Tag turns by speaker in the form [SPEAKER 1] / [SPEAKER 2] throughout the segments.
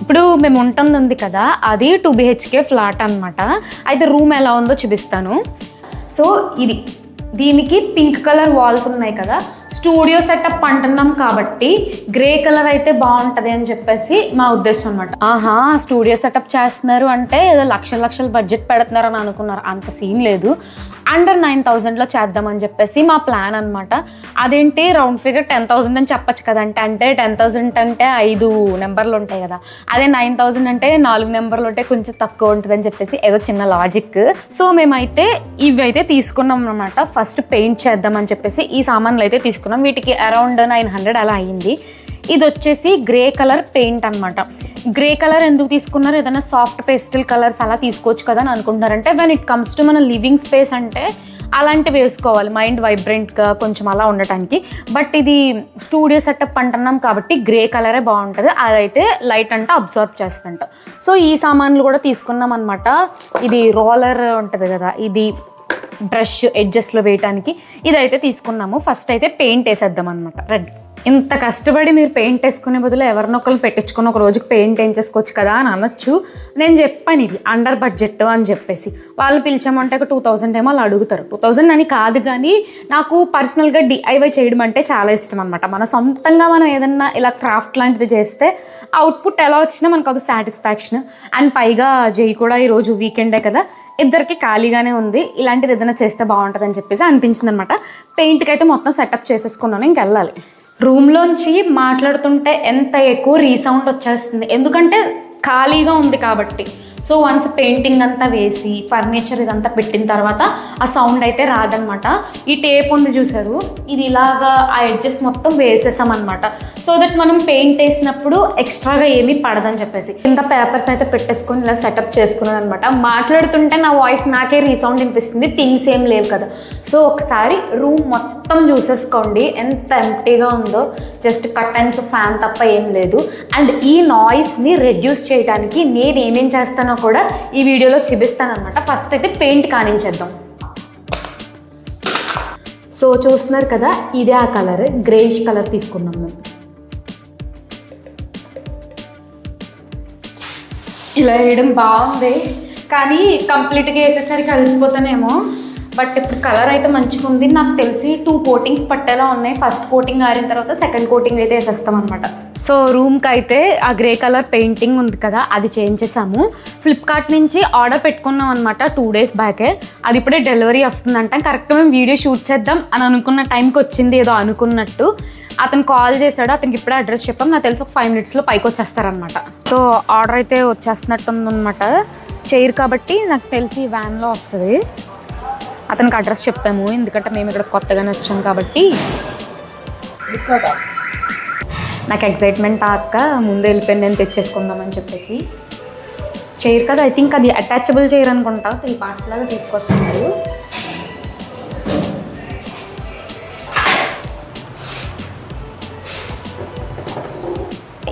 [SPEAKER 1] ఇప్పుడు మేము ఉంటుంది కదా, అది 2 BHK ఫ్లాట్ అనమాట. అయితే రూమ్ ఎలా ఉందో చూపిస్తాను. సో దీనికి పింక్ కలర్ వాల్స్ ఉన్నాయి కదా, స్టూడియో సెటప్ అంటున్నాం కాబట్టి గ్రే కలర్ అయితే బాగుంటుంది అని చెప్పేసి మా ఉద్దేశం అనమాట. స్టూడియో సెటప్ చేస్తున్నారు అంటే ఏదో లక్షల బడ్జెట్ పెడుతున్నారు అని అనుకున్నారు. అంత సీన్ లేదు. అండర్ 9,000లో చేద్దామని చెప్పేసి మా ప్లాన్ అనమాట. అదేంటి రౌండ్ ఫిగర్ 10,000 అని చెప్పచ్చు కదంటే, అంటే 10,000 అంటే 5 నెంబర్లు ఉంటాయి కదా, అదే 9,000 అంటే 4 నెంబర్లు ఉంటే కొంచెం తక్కువ ఉంటుంది అని చెప్పేసి ఏదో చిన్న లాజిక్. సో మేమైతే ఇవి అయితే తీసుకున్నాం అనమాట. ఫస్ట్ పెయింట్ చేద్దామని చెప్పేసి ఈ సామాన్లు అయితే తీసుకున్నాం. వీటికి అరౌండ్ 900 అలా అయింది. ఇది వచ్చేసి గ్రే కలర్ పెయింట్ అనమాట. గ్రే కలర్ ఎందుకు తీసుకున్నారు, ఏదైనా సాఫ్ట్ పేస్టల్ కలర్స్ అలా తీసుకోవచ్చు కదా అని అనుకుంటున్నారంటే, వెన్ ఇట్ కమ్స్ టు మన లివింగ్ స్పేస్ అంటే అలాంటివి వేసుకోవాలి, మైండ్ వైబ్రెంట్గా కొంచెం అలా ఉండటానికి. బట్ ఇది స్టూడియో సెటప్ అంటున్నాం కాబట్టి గ్రే కలరే బాగుంటుంది. అదైతే లైట్ అంటే అబ్జర్వ్ చేస్తుంట. సో ఈ సామాన్లు కూడా తీసుకున్నాం అనమాట. ఇది రోలర్ ఉంటుంది కదా, ఇది బ్రష్ ఎడ్జెస్లో వేయటానికి ఇదైతే తీసుకున్నాము. ఫస్ట్ అయితే పెయింట్ వేసేద్దాం అనమాట. రెడ్. ఇంత కష్టపడి మీరు పెయింట్ వేసుకునే బదులు ఎవరినొకరు పెట్టించుకొని ఒక రోజుకి పెయింట్ వేయించేసుకోవచ్చు కదా అని అనొచ్చు. నేను చెప్పాను ఇది అండర్ బడ్జెట్ అని చెప్పేసి. వాళ్ళు పిలిచామంటే ఒక 2,000 ఏమో వాళ్ళు అడుగుతారు. 2,000 అని కాదు, కానీ నాకు పర్సనల్గా DIY చేయడం అంటే చాలా ఇష్టం అనమాట. మన సొంతంగా మనం ఏదన్నా ఇలా క్రాఫ్ట్ లాంటిది చేస్తే అవుట్పుట్ ఎలా వచ్చినా మనకు అది సాటిస్ఫాక్షన్. అండ్ పైగా జై కూడా ఈరోజు వీకెండే కదా, ఇద్దరికి ఖాళీగానే ఉంది, ఇలాంటిది ఏదైనా చేస్తే బాగుంటుంది అని చెప్పేసి అనిపించింది అనమాట. పెయింట్కి అయితే మొత్తం సెటప్ చేసేసుకున్నాను, ఇంకెళ్ళాలి. రూమ్లోంచి మాట్లాడుతుంటే ఎంత ఎక్కువ రీసౌండ్ వచ్చేస్తుంది, ఎందుకంటే ఖాళీగా ఉంది కాబట్టి. సో వన్స్ పెయింటింగ్ అంతా వేసి ఫర్నిచర్ ఇదంతా పెట్టిన తర్వాత ఆ సౌండ్ అయితే రాదనమాట. ఈ టేప్ ఉంది చూసారు, ఇది ఇలాగా ఆ ఎడ్జెస్ మొత్తం వేసేసామన్నమాట. సో దట్ మనం పెయింట్ వేసినప్పుడు ఎక్స్ట్రాగా ఏమీ పడదని చెప్పేసి ఇంత పేపర్స్ అయితే పెట్టేసుకొని ఇలా సెటప్ చేసుకున్నాను అనమాట. మాట్లాడుతుంటే నా వాయిస్ నాకే రీసౌండ్ వినిపిస్తుంది, థింగ్స్ ఏం లేవు కదా. సో ఒకసారి రూమ్ మొత్తం చూసేసుకోండి ఎంత ఎంప్టీగా ఉందో. జస్ట్ కర్టన్స్, ఫ్యాన్ తప్ప ఏం లేదు. అండ్ ఈ నాయిస్ని రెడ్యూస్ చేయడానికి నేను ఏమేం చేస్తానో కూడా ఈ వీడియోలో చూపిస్తాను అనమాట. ఫస్ట్ అయితే పెయింట్ కానించేద్దాం. సో చూస్తున్నారు కదా, ఇదే ఆ కలర్, గ్రేయిష్ కలర్ తీసుకున్నాం మేము. ఇలా వేయడం బాగుంది, కానీ కంప్లీట్గా వేసేసరికి కలిసిపోతానేమో. బట్ ఇప్పుడు కలర్ అయితే మంచిగా ఉంది. నాకు తెలిసి 2 కోటింగ్స్ పట్టేలా ఉన్నాయి. ఫస్ట్ కోటింగ్ ఆరిన తర్వాత సెకండ్ కోటింగ్ అయితే వేసేస్తాం అనమాట. సో రూమ్కి అయితే ఆ గ్రే కలర్ పెయింటింగ్ ఉంది కదా, అది చేంజ్ చేసాము. ఫ్లిప్కార్ట్ నుంచి ఆర్డర్ పెట్టుకున్నాం అనమాట 2 days బ్యాకే. అది ఇప్పుడే డెలివరీ వస్తుందంట. కరెక్ట్గా మేము వీడియో షూట్ చేద్దాం అని అనుకున్న టైంకి వచ్చింది, ఏదో అనుకున్నట్టు. అతను కాల్ చేశాడు, అతనికి ఇప్పుడే అడ్రస్ చెప్పాం. నాకు తెలిసి ఒక 5 minutesలో పైకి వచ్చేస్తారనమాట. సో ఆర్డర్ అయితే వచ్చేస్తున్నట్టుందనమాట. చైర్ కాబట్టి నాకు తెలిసి వ్యాన్లో వస్తుంది. అతనికి అడ్రస్ చెప్పాము, ఎందుకంటే మేము ఇక్కడ కొత్తగానే వచ్చాం కాబట్టి. నాకు ఎక్సైట్మెంట్ అక్క ముందు వెళ్ళిపోయింది, నేను తెచ్చేసుకుందామని చెప్పేసి. చైర్ కదా, ఐ థింక్ అది అటాచబుల్ చైర్ అనుకుంటా. 3 parts లాగా తీసుకొస్తున్నారు.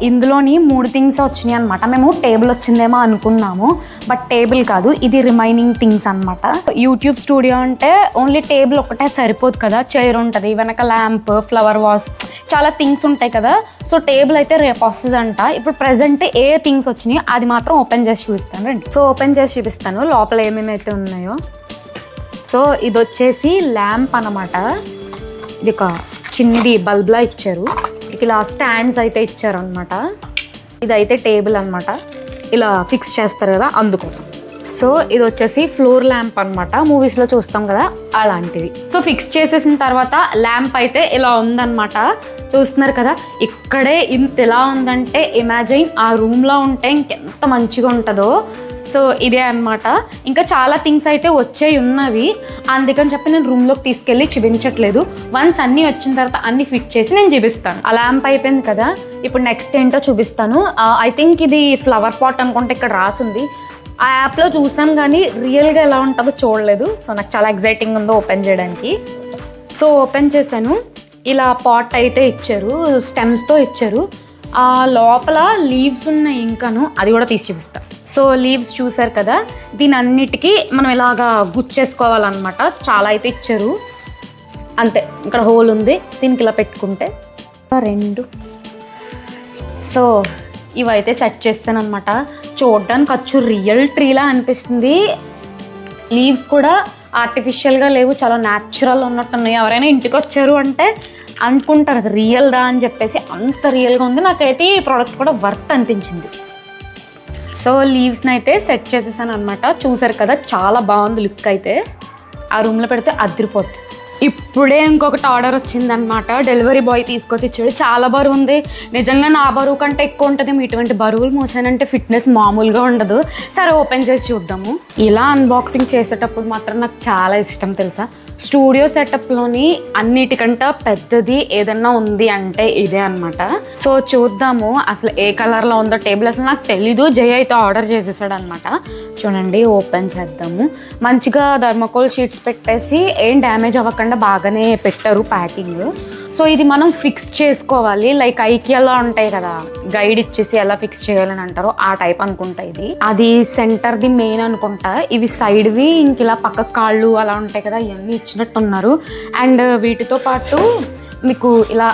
[SPEAKER 1] ఇందులోని 3 థింగ్స్ వచ్చినాయి అనమాట. మేము టేబుల్ వచ్చిందేమో అనుకున్నాము, బట్ టేబుల్ కాదు, ఇది రిమైనింగ్ థింగ్స్ అనమాట. యూట్యూబ్ స్టూడియో అంటే ఓన్లీ టేబుల్ ఒకటే సరిపోదు కదా, చైర్ ఉంటుంది, వెనక ల్యాంప్, ఫ్లవర్ వాస్, చాలా థింగ్స్ ఉంటాయి కదా. సో టేబుల్ అయితే రేపు వస్తుందంట. ఇప్పుడు ప్రజెంట్ ఏ థింగ్స్ వచ్చినాయో అది మాత్రం ఓపెన్ చేసి చూపిస్తాను రండి. సో ఓపెన్ చేసి చూపిస్తాను లోపల ఏమేమైతే ఉన్నాయో. సో ఇది వచ్చేసి ల్యాంప్ అనమాట. ఇది ఒక చిన్నది బల్బ్లా ఇచ్చారు. ఇలా స్టాండ్స్ అయితే ఇచ్చారు అనమాట. ఇదైతే టేబుల్ అనమాట, ఇలా ఫిక్స్ చేస్తారు కదా అందుకోసం. సో ఇది వచ్చేసి ఫ్లోర్ ల్యాంప్ అనమాట, మూవీస్లో చూస్తాం కదా అలాంటిది. సో ఫిక్స్ చేసేసిన తర్వాత ల్యాంప్ అయితే ఇలా ఉందన్నమాట. చూస్తున్నారు కదా, ఇక్కడే ఇంత ఎలా ఉందంటే ఇమాజిన్ ఆ రూమ్లో ఉంటే ఇంకెంత మంచిగా ఉంటుందో. సో ఇదే అనమాట. ఇంకా చాలా థింగ్స్ అయితే వచ్చాయి ఉన్నవి, అందుకని చెప్పి నేను రూమ్లోకి తీసుకెళ్ళి చూపించట్లేదు. వన్స్ అన్నీ వచ్చిన తర్వాత అన్నీ ఫిట్ చేసి నేను చూపిస్తాను. ఆ ల్యాంప్ అయిపోయింది కదా, ఇప్పుడు నెక్స్ట్ ఏంటో చూపిస్తాను. ఐ థింక్ ఇది ఫ్లవర్ పాట్ అనుకుంటే ఇక్కడ రాసుంది. ఆ యాప్లో చూసాం కానీ రియల్గా ఎలా ఉంటుందో చూడలేదు. సో నాకు చాలా ఎక్సైటింగ్ ఉందో ఓపెన్ చేయడానికి. సో ఓపెన్ చేశాను. ఇలా పాట్ అయితే ఇచ్చారు, స్టెమ్స్తో ఇచ్చారు. లోపల లీవ్స్ ఉన్నాయి, ఇంకాను అది కూడా తీసి చూపిస్తాను. సో లీవ్స్ చూసారు కదా, దీని అన్నిటికీ మనం ఇలాగా గుచ్చేసుకోవాలన్నమాట. చాలా అయితే ఇచ్చారు, అంతే. ఇక్కడ హోల్ ఉంది, దీనికి ఇలా పెట్టుకుంటే 2. సో ఇవైతే సెట్ చేస్తాను అనమాట. చూడడానికి అచ్చు రియల్ ట్రీలా అనిపిస్తుంది. లీవ్స్ కూడా ఆర్టిఫిషియల్గా లేవు, చాలా న్యాచురల్ ఉన్నట్టున్నాయి. ఎవరైనా ఇంటికి వచ్చారు అంటే అనుకుంటారు అది రియల్ దా అని చెప్పేసి, అంత రియల్గా ఉంది. నాకైతే ఈ ప్రోడక్ట్ కూడా వర్త్ అనిపించింది. సో లీవ్స్ని అయితే సెట్ చేసేసాను అనమాట. చూసారు కదా, చాలా బాగుంది లుక్. అయితే ఆ రూమ్లో పెడితే అదిరిపోతుంది. ఇప్పుడే ఇంకొకటి ఆర్డర్ వచ్చిందనమాట. డెలివరీ బాయ్ తీసుకొచ్చి ఇచ్చాడు. చాలా బరువు ఉంది, నిజంగా నా బరువు కంటే ఎక్కువ ఉంటుంది. ఇటువంటి బరువులు మోసానంటే ఫిట్నెస్ మామూలుగా ఉండదు. సరే ఓపెన్ చేసి చూద్దాము. ఇలా అన్బాక్సింగ్ చేసేటప్పుడు మాత్రం నాకు చాలా ఇష్టం తెలుసా. స్టూడియో సెటప్లోని అన్నిటికంటే పెద్దది ఏదన్నా ఉంది అంటే ఇదే అనమాట. సో చూద్దాము అసలు ఏ కలర్లో ఉందో. టేబుల్ అసలు నాకు తెలీదు, జయ అయితే ఆర్డర్ చేసేసాడు అనమాట. చూడండి, ఓపెన్ చేద్దాము. మంచిగా థర్మోకోల్ షీట్స్ పెట్టేసి ఏం డ్యామేజ్ అవ్వకుండా బాగానే పెట్టారు ప్యాకింగ్. సో ఇది మనం ఫిక్స్ చేసుకోవాలి. లైక్ ఐకియాలో ఉంటాయి కదా, గైడ్ ఇచ్చేసి ఎలా ఫిక్స్ చేయాలని అంటారో ఆ టైప్ అనుకుంటా ఇది. అది సెంటర్ది మెయిన్ అనుకుంటా. ఇవి సైడ్వి ఇంక ఇలా పక్క కాళ్ళు అలా ఉంటాయి కదా, ఇవన్నీ ఇచ్చినట్టున్నారు. అండ్ వీటితో పాటు మీకు ఇలా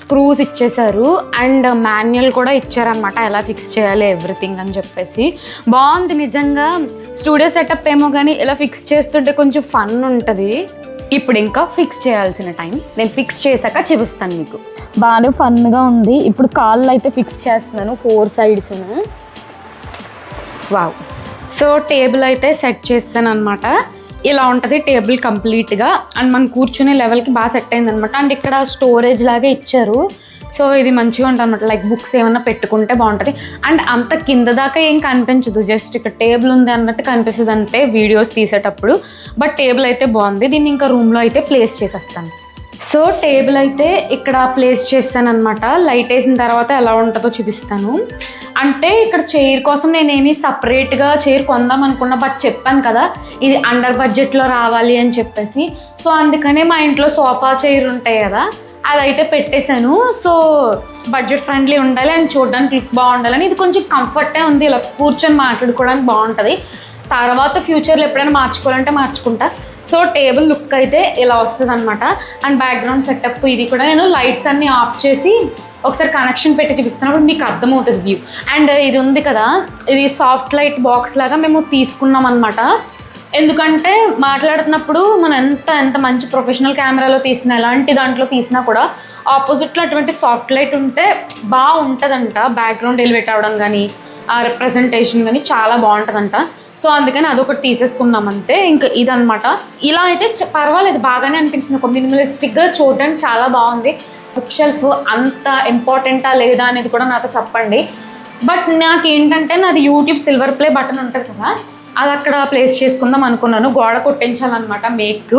[SPEAKER 1] స్క్రూస్ ఇచ్చేసారు అండ్ మాన్యువల్ కూడా ఇచ్చారనమాట, ఎలా ఫిక్స్ చేయాలి ఎవ్రీథింగ్ అని చెప్పేసి. బాగుంది నిజంగా. స్టూడియో సెటప్ ఏమో కానీ ఇలా ఫిక్స్ చేస్తుంటే కొంచెం ఫన్ ఉంటుంది. ఇప్పుడు ఇంకా ఫిక్స్ చేయాల్సిన టైం. నేను ఫిక్స్ చేశాక చూపిస్తాను మీకు. బాగానే ఫన్గా ఉంది. ఇప్పుడు కాళ్ళు అయితే ఫిక్స్ చేస్తున్నాను 4 sides. వావ్. సో టేబుల్ అయితే సెట్ చేస్తాను అనమాట. ఇలా ఉంటుంది టేబుల్ కంప్లీట్గా. అండ్ మనం కూర్చునే లెవెల్కి బాగా సెట్ అయింది అనమాట. అండ్ ఇక్కడ స్టోరేజ్ లాగా ఇచ్చారు. సో ఇది మంచిగా ఉంటుంది అనమాట. లైక్ బుక్స్ ఏమన్నా పెట్టుకుంటే బాగుంటుంది. అండ్ అంత కింద దాకా ఏం కనిపించదు, జస్ట్ ఇక్కడ టేబుల్ ఉంది అన్నట్టు కనిపిస్తుంది అంటే వీడియోస్ తీసేటప్పుడు. బట్ టేబుల్ అయితే బాగుంది. దీన్ని ఇంకా రూమ్లో అయితే ప్లేస్ చేసేస్తాను. సో టేబుల్ అయితే ఇక్కడ ప్లేస్ చేస్తాను అనమాట. లైట్ వేసిన తర్వాత ఎలా ఉంటుందో చూపిస్తాను. అంటే ఇక్కడ చైర్ కోసం నేనేమి సపరేట్గా చైర్ కొందాం అనుకున్నా, బట్ చెప్పాను కదా ఇది అండర్ బడ్జెట్లో రావాలి అని చెప్పేసి. సో అందుకనే మా ఇంట్లో సోఫా చైర్ ఉంటాయి కదా, అదైతే పెట్టేశాను. సో బడ్జెట్ ఫ్రెండ్లీ ఉండాలి అండ్ చూడడానికి లుక్ బాగుండాలని. ఇది కొంచెం కంఫర్టే ఉంది, ఇలా కూర్చొని మాట్లాడుకోవడానికి బాగుంటుంది. తర్వాత ఫ్యూచర్లో ఎప్పుడైనా మార్చుకోవాలంటే మార్చుకుంటా. సో టేబుల్ లుక్ అయితే ఇలా వస్తుంది అనమాట. అండ్ బ్యాక్గ్రౌండ్ సెటప్ ఇది కూడా నేను లైట్స్ అన్నీ ఆఫ్ చేసి ఒకసారి కనెక్షన్ పెట్టి చూపిస్తున్నప్పుడు మీకు అర్థమవుతుంది వ్యూ. అండ్ ఇది ఉంది కదా, ఇది సాఫ్ట్ లైట్ బాక్స్ లాగా మేము తీసుకున్నాం అనమాట. ఎందుకంటే మాట్లాడుతున్నప్పుడు మనం ఎంత మంచి ప్రొఫెషనల్ కెమెరాలో తీసినా, ఎలాంటి దాంట్లో తీసినా కూడా ఆపోజిట్లో అటువంటి సాఫ్ట్ లైట్ ఉంటే బాగుంటుందంట. బ్యాక్గ్రౌండ్ ఎలివేట్ అవ్వడం కానీ ఆ రిప్రజెంటేషన్ కానీ చాలా బాగుంటుందంట. సో అందుకని అదొకటి తీసేసుకున్నాం అంతే. ఇంకా ఇదనమాట. ఇలా అయితే పర్వాలేదు, బాగానే అనిపించింది. ఒక మినిమలిస్టిక్గా చూడడానికి చాలా బాగుంది. బుక్ షెల్ఫ్ అంత ఇంపార్టెంటా లేదా అనేది కూడా నాతో చెప్పండి. బట్ నాకు ఏంటంటే నాది యూట్యూబ్ సిల్వర్ ప్లే బటన్ ఉంటుంది కదా, అది అక్కడ ప్లేస్ చేసుకుందాం అనుకున్నాను. గోడ కొట్టించాలన్నమాట మేక్,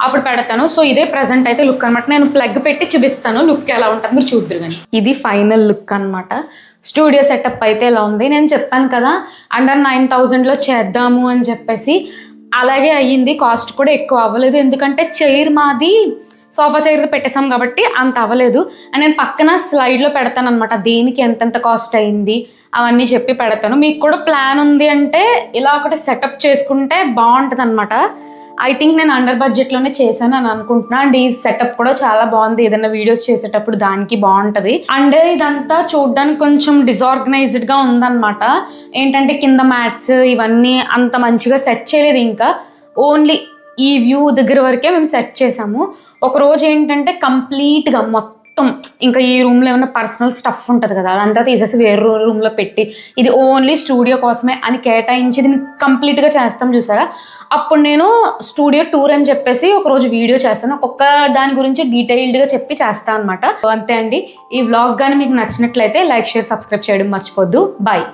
[SPEAKER 1] అప్పుడు పెడతాను. సో ఇదే ప్రజెంట్ అయితే లుక్ అనమాట. నేను ప్లగ్ పెట్టి చూపిస్తాను లుక్ ఎలా ఉంటుంది, మీరు చూద్దరు కానీ. ఇది ఫైనల్ లుక్ అనమాట. స్టూడియో సెటప్ అయితే ఇలా ఉంది. నేను చెప్పాను కదా అండర్ 9,000లో చేద్దాము అని చెప్పేసి, అలాగే అయ్యింది. కాస్ట్ కూడా ఎక్కువ అవ్వలేదు, ఎందుకంటే చైర్ మాది సోఫా చైర్తో పెట్టేసాం కాబట్టి అంత అవ్వలేదు. అండ్ నేను పక్కన స్లైడ్లో పెడతాను అనమాట, దేనికి ఎంతెంత కాస్ట్ అయింది అవన్నీ చెప్పి పెడతాను. మీకు కూడా ప్లాన్ ఉంది అంటే ఇలా ఒకటి సెటప్ చేసుకుంటే బాగుంటుంది అనమాట. ఐ థింక్ నేను అండర్ బడ్జెట్లోనే చేశాను అని అనుకుంటున్నా. అండ్ ఈ సెటప్ కూడా చాలా బాగుంది, ఏదైనా వీడియోస్ చేసేటప్పుడు దానికి బాగుంటుంది. అండ్ ఇదంతా చూడడానికి కొంచెం డిజార్గనైజ్డ్గా ఉందన్నమాట. ఏంటంటే కింద మ్యాట్స్ ఇవన్నీ అంత మంచిగా సెట్ చేయలేదు. ఇంకా ఓన్లీ ఈ వ్యూ దగ్గర వరకే మేము సెట్ చేసాము. ఒకరోజు ఏంటంటే కంప్లీట్గా మొత్తం ఇంకా ఈ రూమ్లో ఏమైనా పర్సనల్ స్టఫ్ ఉంటుంది కదా, అదంతా తీసేసి వేరే రూమ్లో పెట్టి ఇది ఓన్లీ స్టూడియో కోసమే అని కేటాయించి దీన్ని కంప్లీట్గా చేస్తాం చూసారా. అప్పుడు నేను స్టూడియో టూర్ అని చెప్పేసి ఒకరోజు వీడియో చేస్తాను, ఒక్కొక్క దాని గురించి డీటెయిల్డ్గా చెప్పి చేస్తాను అనమాట. అంతే అండి. ఈ వ్లాగ్ కానీ మీకు నచ్చినట్లయితే లైక్, షేర్, సబ్స్క్రైబ్ చేయడం మర్చిపోద్దు. బాయ్.